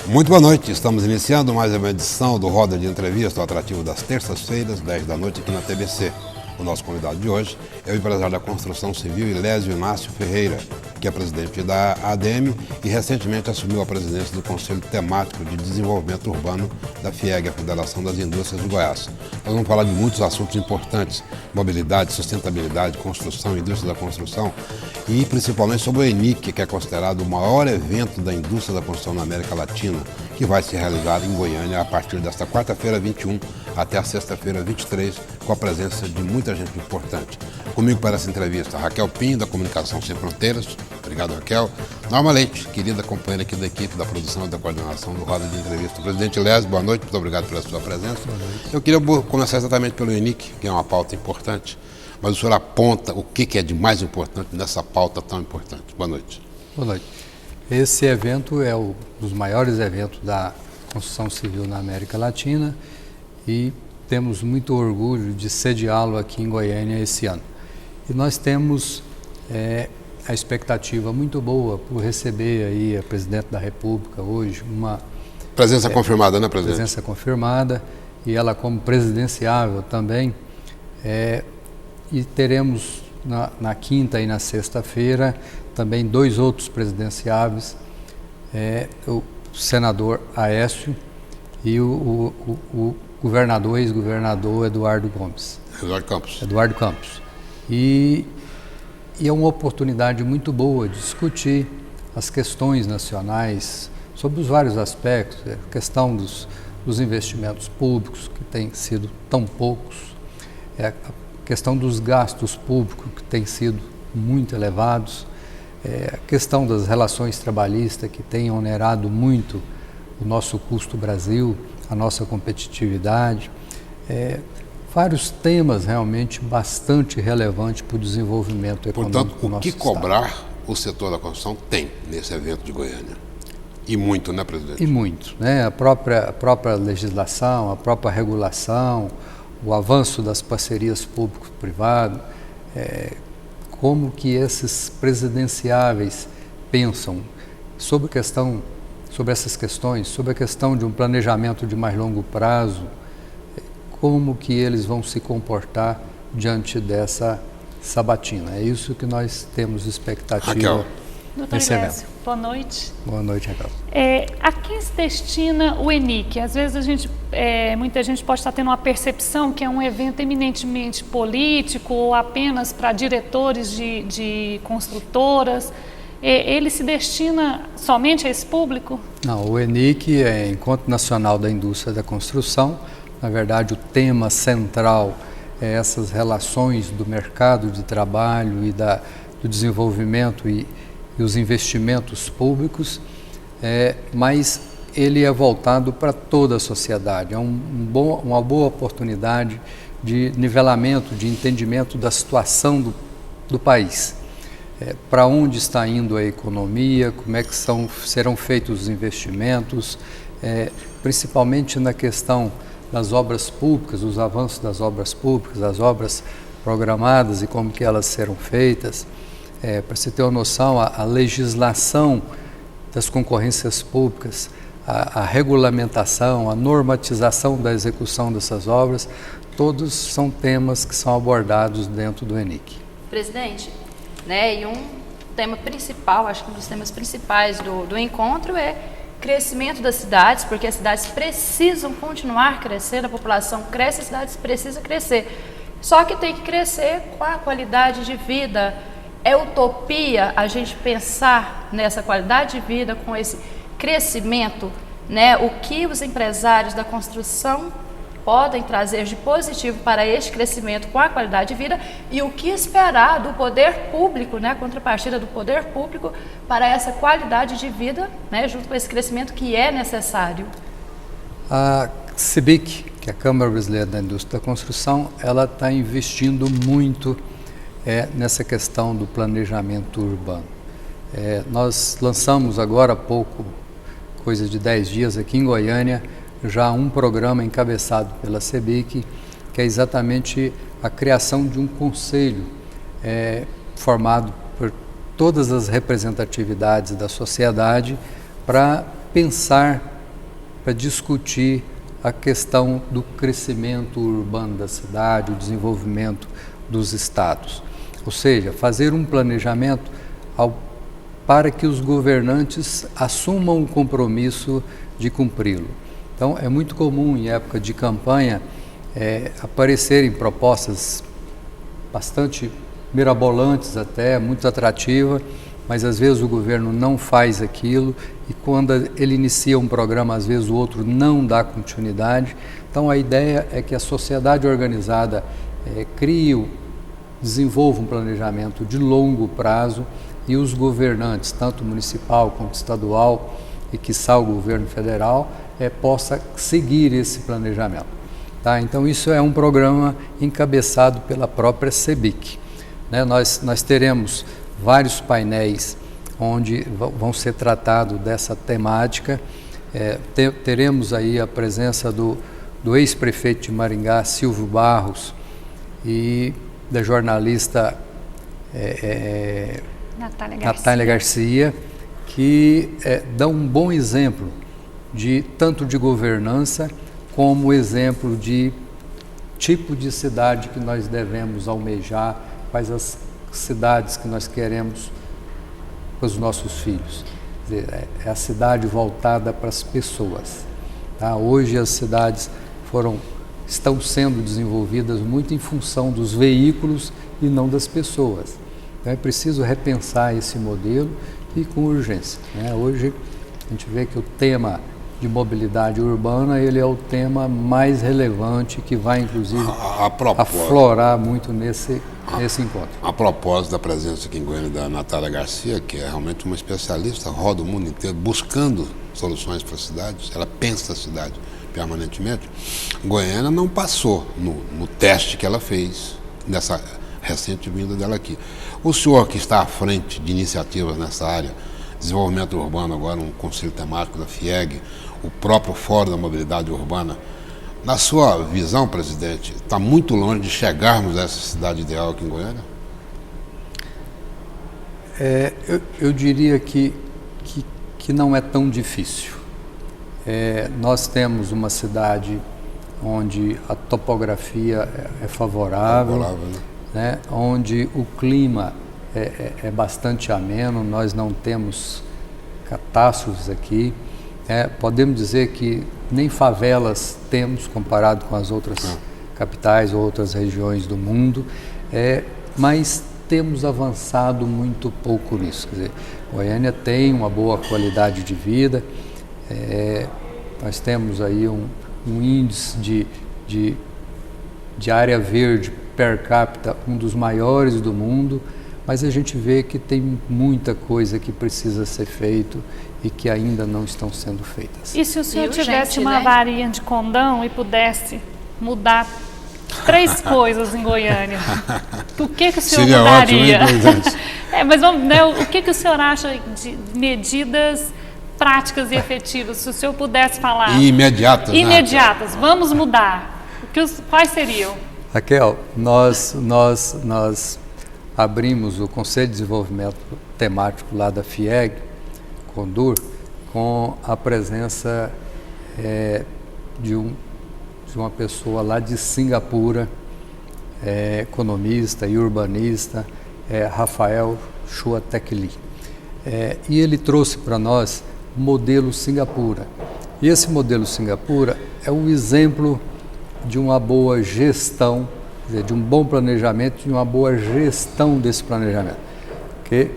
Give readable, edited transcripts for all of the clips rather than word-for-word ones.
Muito boa noite, estamos iniciando mais uma edição do Roda de Entrevista, o atrativo das terças-feiras, 10 da noite aqui na TBC. O nosso convidado de hoje é o empresário da construção civil Ilésio Inácio Ferreira, que é presidente da ADM e recentemente assumiu a presidência do Conselho Temático de Desenvolvimento Urbano da FIEG, a Federação das Indústrias do Goiás. Nós vamos falar de muitos assuntos importantes, mobilidade, sustentabilidade, construção, indústria da construção e principalmente sobre o ENIC, que é considerado o maior evento da indústria da construção na América Latina, que vai ser realizado em Goiânia a partir desta quarta-feira 21 até a sexta-feira 23, com a presença de muita gente importante. Comigo para essa entrevista, Raquel Pinho, da Comunicação Sem Fronteiras. Obrigado, Raquel. Norma Leite, querida companheira aqui da equipe da produção e da coordenação do Roda de Entrevista. Presidente Ilésio, boa noite, muito obrigado pela sua presença. Eu queria começar exatamente pelo ENIC, que é uma pauta importante, mas o senhor aponta o que é de mais importante nessa pauta tão importante. Boa noite. Boa noite. Esse evento é um dos maiores eventos da construção civil na América Latina e temos muito orgulho de sediá-lo aqui em Goiânia esse ano. E nós temos a expectativa muito boa por receber aí a Presidente da República hoje, uma presença confirmada, né, presidente? Presença confirmada, e ela como presidenciável também. E teremos na quinta e na sexta-feira também dois outros presidenciáveis, o senador Aécio e o governador, ex-governador Eduardo Gomes. Eduardo Campos. E é uma oportunidade muito boa de discutir as questões nacionais sobre os vários aspectos, a questão dos investimentos públicos, que têm sido tão poucos, a questão dos gastos públicos, que têm sido muito elevados, a questão das relações trabalhistas, que têm onerado muito o nosso custo Brasil, a nossa competitividade, vários temas realmente bastante relevantes para o desenvolvimento econômico. Portanto, o que cobrar o setor da construção tem nesse evento de Goiânia? E muito, né, presidente? E muito, né? A própria legislação, a própria regulação, o avanço das parcerias público-privado, como que esses presidenciáveis pensam sobre essas questões, sobre a questão de um planejamento de mais longo prazo, como que eles vão se comportar diante dessa sabatina. É isso que nós temos expectativa. Raquel. Doutor Ilésio, boa noite. Boa noite, Raquel. A quem se destina o ENIC? Às vezes muita gente pode estar tendo uma percepção que é um evento eminentemente político ou apenas para diretores de construtoras. Ele se destina somente a esse público? Não, o ENIC é Encontro Nacional da Indústria da Construção. Na verdade, o tema central é essas relações do mercado de trabalho e do desenvolvimento e os investimentos públicos, mas ele é voltado para toda a sociedade. É uma boa oportunidade de nivelamento, de entendimento da situação do país. Para onde está indo a economia, como é que serão feitos os investimentos, principalmente na questão das obras públicas, os avanços das obras públicas, das obras programadas e como que elas serão feitas. Para você ter uma noção, a legislação das concorrências públicas, a regulamentação, a normatização da execução dessas obras, todos são temas que são abordados dentro do ENIC. Presidente, e um tema principal, acho que um dos temas principais do encontro é crescimento das cidades, porque as cidades precisam continuar crescendo, a população cresce, as cidades precisam crescer. Só que tem que crescer com a qualidade de vida. É utopia a gente pensar nessa qualidade de vida, com esse crescimento, o que os empresários da construção podem trazer de positivo para este crescimento com a qualidade de vida e o que esperar do poder público, a contrapartida do poder público para essa qualidade de vida, junto com esse crescimento que é necessário. A CBIC, que é a Câmara Brasileira da Indústria da Construção, ela está investindo muito nessa questão do planejamento urbano. Nós lançamos agora há pouco, coisa de 10 dias aqui em Goiânia, já um programa encabeçado pela CBIC, que é exatamente a criação de um conselho formado por todas as representatividades da sociedade para pensar para discutir a questão do crescimento urbano da cidade, o desenvolvimento dos estados. Ou seja, fazer um planejamento para que os governantes assumam o compromisso de cumpri-lo. Então, é muito comum em época de campanha aparecerem propostas bastante mirabolantes até, muito atrativas, mas às vezes o governo não faz aquilo e quando ele inicia um programa, às vezes o outro não dá continuidade. Então a ideia é que a sociedade organizada desenvolva um planejamento de longo prazo e os governantes, tanto municipal quanto estadual e quiçá o governo federal, possa seguir esse planejamento. Tá? Então isso é um programa encabeçado pela própria CEBIC. Né? Nós teremos vários painéis onde vão ser tratados dessa temática. Teremos aí a presença do ex-prefeito de Maringá, Silvio Barros, e da jornalista Natália Garcia, que dão um bom exemplo tanto de governança como exemplo de tipo de cidade que nós devemos almejar, quais as cidades que nós queremos para os nossos filhos. Quer dizer, é a cidade voltada para as pessoas. Tá? Hoje as cidades estão sendo desenvolvidas muito em função dos veículos e não das pessoas. Então é preciso repensar esse modelo e com urgência. Né? Hoje a gente vê que o tema de mobilidade urbana ele é o tema mais relevante que vai inclusive aflorar muito nesse encontro. A propósito da presença aqui em Goiânia da Natália Garcia, que é realmente uma especialista, roda o mundo inteiro buscando soluções para a cidade, ela pensa a cidade permanentemente. Goiânia não passou no teste que ela fez nessa recente vinda dela aqui. O senhor que está à frente de iniciativas nessa área, desenvolvimento urbano agora, um conselho temático da FIEG, o próprio Fórum da Mobilidade Urbana, na sua visão, presidente, está muito longe de chegarmos a essa cidade ideal aqui em Goiânia? Eu diria que não é tão difícil. Nós temos uma cidade onde a topografia é favorável, né? Onde o clima é bastante ameno, nós não temos catástrofes aqui. Podemos dizer que nem favelas temos comparado com as outras capitais ou outras regiões do mundo, mas temos avançado muito pouco nisso. Quer dizer, Goiânia tem uma boa qualidade de vida, nós temos aí um índice de área verde per capita, um dos maiores do mundo, mas a gente vê que tem muita coisa que precisa ser feito e que ainda não estão sendo feitas. E se o senhor tivesse uma varinha de condão e pudesse mudar 3 coisas em Goiânia, o que o senhor mudaria? Mas vamos, né, o que o senhor acha de medidas práticas e efetivas, se o senhor pudesse falar? E imediatas. Imediatas, vamos mudar. Quais seriam? Raquel, nós abrimos o Conselho de Desenvolvimento Temático lá da FIEG, Condur, com a presença de uma pessoa lá de Singapura, economista e urbanista, Rafael Chuatekli. E ele trouxe para nós o modelo Singapura. E esse modelo Singapura é um exemplo de uma boa gestão, quer dizer, de um bom planejamento, de uma boa gestão desse planejamento. Porque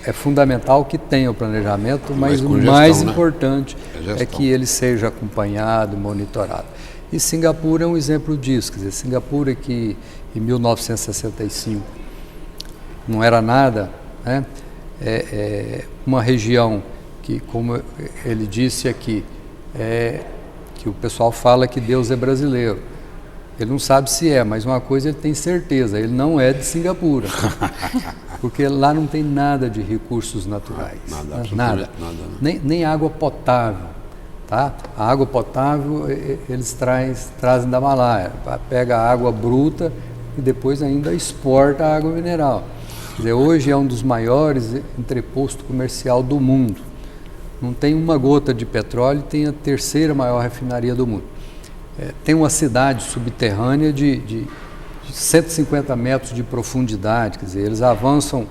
é fundamental que tenha o planejamento, mas o mais importante é que ele seja acompanhado, monitorado. E Singapura é um exemplo disso. Quer dizer, Singapura que em 1965 não era nada, né? Uma região que, como ele disse aqui, que o pessoal fala que Deus é brasileiro. Ele não sabe se mas uma coisa ele tem certeza, ele não é de Singapura. Porque lá não tem nada de recursos naturais. Nada. Nem água potável. Tá? A água potável eles trazem da Malaya. Pega a água bruta e depois ainda exporta a água mineral. Quer dizer, hoje é um dos maiores entrepostos comercial do mundo. não tem uma gota de petróleo e tem a terceira maior refinaria do mundo. Tem uma cidade subterrânea de 150 metros de profundidade, quer dizer, eles avançam,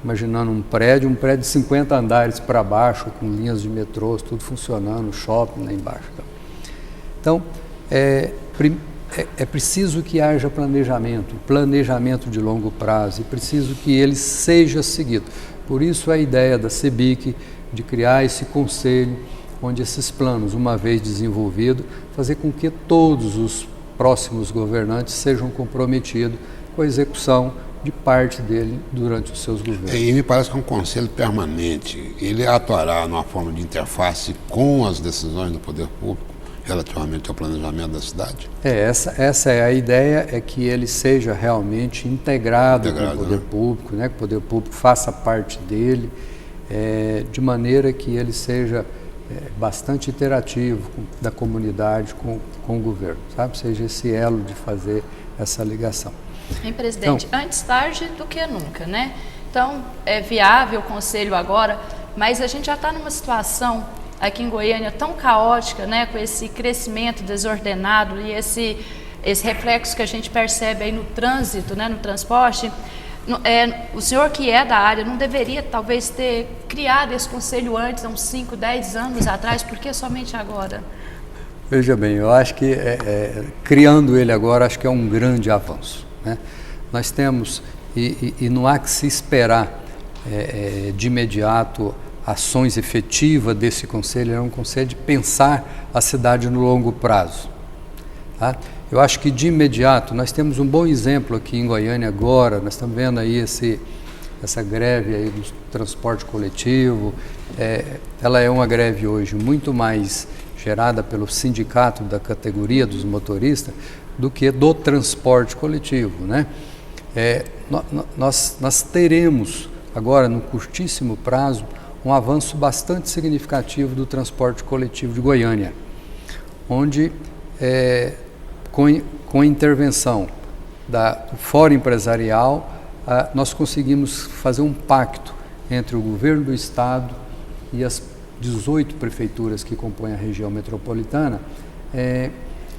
imaginando um prédio de 50 andares para baixo, com linhas de metrô, tudo funcionando, shopping lá embaixo. Então, é preciso que haja planejamento de longo prazo, e preciso que ele seja seguido. Por isso a ideia da CEBIC de criar esse conselho, onde esses planos, uma vez desenvolvidos, fazer com que todos os próximos governantes sejam comprometidos com a execução de parte dele durante os seus governos. E me parece que é um conselho permanente. Ele atuará numa forma de interface com as decisões do poder público relativamente ao planejamento da cidade? Essa é a ideia, é que ele seja realmente integrado com o poder público, né? Que o poder público faça parte dele, de maneira que ele seja bastante interativo da comunidade com o governo, sabe? Seja esse elo de fazer essa ligação. Hein, presidente, então, antes tarde do que nunca, né? Então, é viável o conselho agora, mas a gente já está numa situação aqui em Goiânia tão caótica, né? Com esse crescimento desordenado e esse reflexo que a gente percebe aí no trânsito, né? No transporte. O senhor que é da área não deveria talvez ter criado esse conselho antes, há uns 5, 10 anos atrás, por que somente agora? Veja bem, eu acho que criando ele agora, acho que é um grande avanço, né? Nós temos, e não há que se esperar de imediato ações efetivas desse conselho, é um conselho de pensar a cidade no longo prazo, tá? Eu acho que de imediato, nós temos um bom exemplo aqui em Goiânia agora, nós estamos vendo aí essa greve aí do transporte coletivo, ela é uma greve hoje muito mais gerada pelo sindicato da categoria dos motoristas do que do transporte coletivo, né? Nós teremos agora, no curtíssimo prazo, um avanço bastante significativo do transporte coletivo de Goiânia, onde com a intervenção do Fórum Empresarial, nós conseguimos fazer um pacto entre o governo do estado e as 18 prefeituras que compõem a região metropolitana,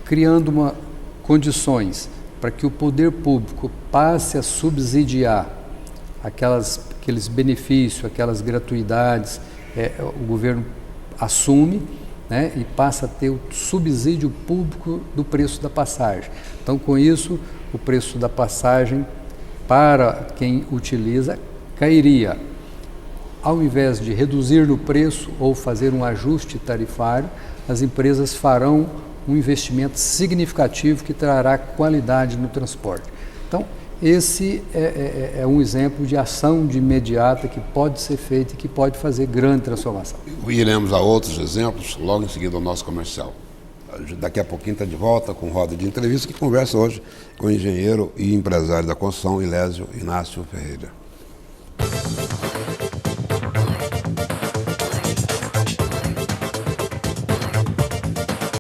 criando condições para que o poder público passe a subsidiar aqueles benefícios, aquelas gratuidades, o governo assume, né, e passa a ter o subsídio público do preço da passagem. Então, com isso, o preço da passagem para quem utiliza cairia. Ao invés de reduzir no preço ou fazer um ajuste tarifário, as empresas farão um investimento significativo que trará qualidade no transporte. Então, esse é um exemplo de ação de imediata que pode ser feita e que pode fazer grande transformação. Iremos a outros exemplos logo em seguida ao nosso comercial. Daqui a pouquinho está de volta com roda de entrevista, que conversa hoje com o engenheiro e empresário da construção, Ilésio Inácio Ferreira.